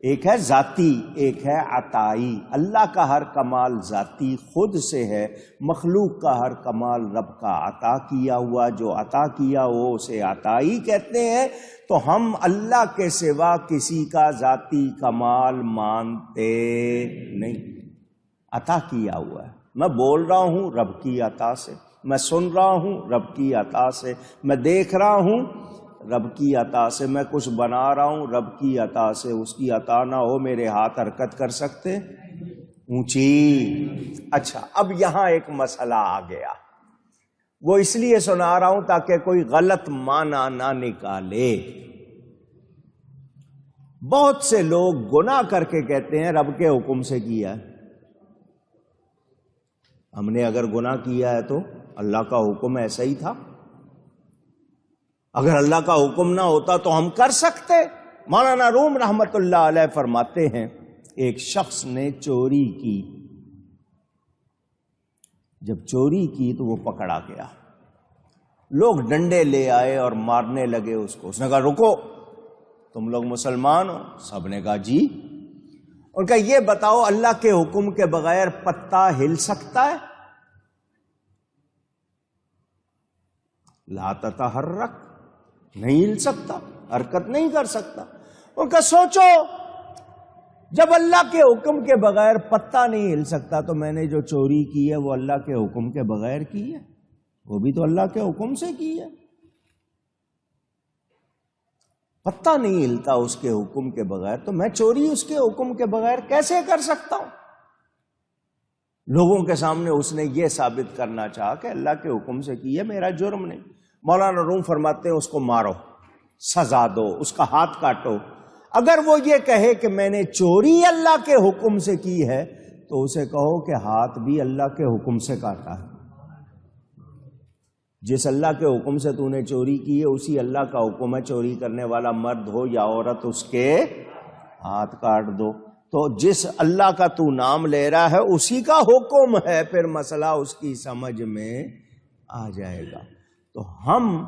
ایک ہے ذاتی، ایک ہے عطائی۔ اللہ کا ہر کمال ذاتی خود سے ہے، مخلوق کا ہر کمال رب کا عطا کیا ہوا، جو عطا کیا وہ اسے عطائی کہتے ہیں۔ تو ہم اللہ کے سوا کسی کا ذاتی کمال مانتے نہیں، عطا کیا ہوا ہے۔ میں بول رہا ہوں رب کی عطا سے، میں سن رہا ہوں رب کی عطا سے، میں دیکھ رہا ہوں رب کی عطا سے، میں کچھ بنا رہا ہوں رب کی عطا سے۔ اس کی عطا نہ ہو میرے ہاتھ حرکت کر سکتے؟ اونچی۔ اچھا، اب یہاں ایک مسئلہ آ گیا، وہ اس لیے سنا رہا ہوں تاکہ کوئی غلط معنی نہ نکالے۔ بہت سے لوگ گناہ کر کے کہتے ہیں رب کے حکم سے کیا ہے۔ ہم نے اگر گناہ کیا ہے تو اللہ کا حکم ایسا ہی تھا، اگر اللہ کا حکم نہ ہوتا تو ہم کر سکتے۔ مولانا روم رحمت اللہ علیہ فرماتے ہیں ایک شخص نے چوری کی، جب چوری کی تو وہ پکڑا گیا، لوگ ڈنڈے لے آئے اور مارنے لگے اس کو۔ اس نے کہا رکو، تم لوگ مسلمان ہو؟ سب نے کہا جی۔ اور کہا یہ بتاؤ اللہ کے حکم کے بغیر پتا ہل سکتا ہے؟ لا تتحرک، نہیں ہل سکتا، حرکت نہیں کر سکتا۔ ان کا سوچو، جب اللہ کے حکم کے بغیر پتا نہیں ہل سکتا تو میں نے جو چوری کی ہے وہ اللہ کے حکم کے بغیر کی ہے، وہ بھی تو اللہ کے حکم سے کی ہے۔ پتا نہیں ہلتا اس کے حکم کے بغیر تو میں چوری اس کے حکم کے بغیر کیسے کر سکتا ہوں؟ لوگوں کے سامنے اس نے یہ ثابت کرنا چاہا کہ اللہ کے حکم سے کی ہے، میرا جرم نہیں۔ مولانا روم فرماتے ہیں اس کو مارو، سزا دو، اس کا ہاتھ کاٹو۔ اگر وہ یہ کہے کہ میں نے چوری اللہ کے حکم سے کی ہے تو اسے کہو کہ ہاتھ بھی اللہ کے حکم سے کاٹا ہے۔ جس اللہ کے حکم سے تو نے چوری کی ہے اسی اللہ کا حکم ہے چوری کرنے والا مرد ہو یا عورت اس کے ہاتھ کاٹ دو۔ تو جس اللہ کا تو نام لے رہا ہے اسی کا حکم ہے، پھر مسئلہ اس کی سمجھ میں آ جائے گا۔ تو ہم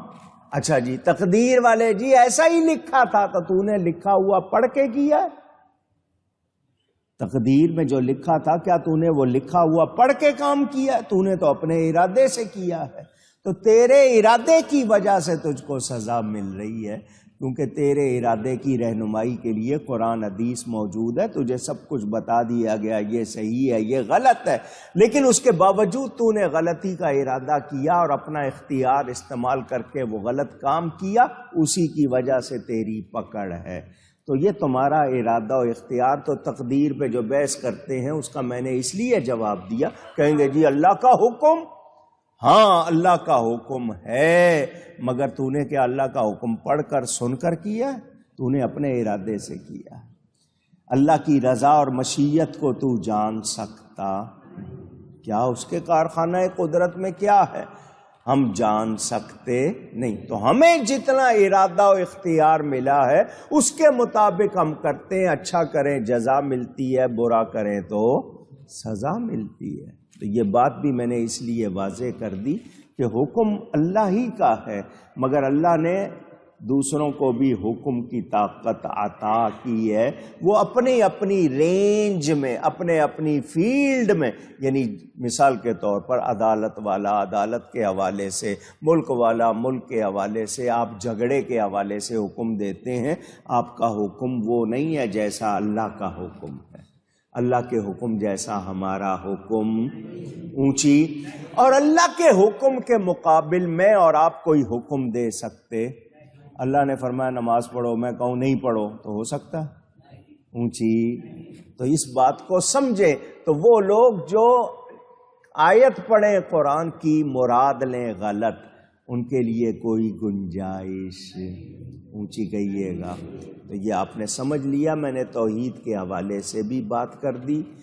اچھا جی تقدیر والے جی ایسا ہی لکھا تھا تو تو نے لکھا ہوا پڑھ کے کیا ہے؟ تقدیر میں جو لکھا تھا کیا تو نے وہ لکھا ہوا پڑھ کے کام کیا ہے؟ تو نے تو اپنے ارادے سے کیا ہے، تو تیرے ارادے کی وجہ سے تجھ کو سزا مل رہی ہے، کیونکہ تیرے ارادے کی رہنمائی کے لیے قرآن حدیث موجود ہے، تجھے سب کچھ بتا دیا گیا، یہ صحیح ہے یہ غلط ہے، لیکن اس کے باوجود تو نے غلطی کا ارادہ کیا اور اپنا اختیار استعمال کر کے وہ غلط کام کیا، اسی کی وجہ سے تیری پکڑ ہے۔ تو یہ تمہارا ارادہ و اختیار، تو تقدیر پہ جو بحث کرتے ہیں اس کا میں نے اس لیے جواب دیا، کہیں گے جی اللہ کا حکم، ہاں اللہ کا حکم ہے، مگر تو نے کیا اللہ کا حکم پڑھ کر سن کر کیا؟ تو نے اپنے ارادے سے کیا۔ اللہ کی رضا اور مشیت کو تو جان سکتا کیا؟ اس کے کارخانہ قدرت میں کیا ہے ہم جان سکتے نہیں۔ تو ہمیں جتنا ارادہ و اختیار ملا ہے اس کے مطابق ہم کرتے ہیں، اچھا کریں جزا ملتی ہے، برا کریں تو سزا ملتی ہے۔ تو یہ بات بھی میں نے اس لیے واضح کر دی کہ حکم اللہ ہی کا ہے، مگر اللہ نے دوسروں کو بھی حکم کی طاقت عطا کی ہے، وہ اپنی اپنی رینج میں، اپنے اپنی فیلڈ میں، یعنی مثال کے طور پر عدالت والا عدالت کے حوالے سے، ملک والا ملک کے حوالے سے، آپ جھگڑے کے حوالے سے حکم دیتے ہیں، آپ کا حکم وہ نہیں ہے جیسا اللہ کا حکم ہے۔ اللہ کے حکم جیسا ہمارا حکم اونچی، اور اللہ کے حکم کے مقابل میں اور آپ کوئی حکم دے سکتے؟ اللہ نے فرمایا نماز پڑھو، میں کہوں نہیں پڑھو تو ہو سکتا اونچی؟ تو اس بات کو سمجھے تو وہ لوگ جو آیت پڑھیں قرآن کی مراد لیں غلط، ان کے لیے کوئی گنجائش اونچی کہیے گا۔ تو یہ آپ نے سمجھ لیا، میں نے توحید کے حوالے سے بھی بات کر دی۔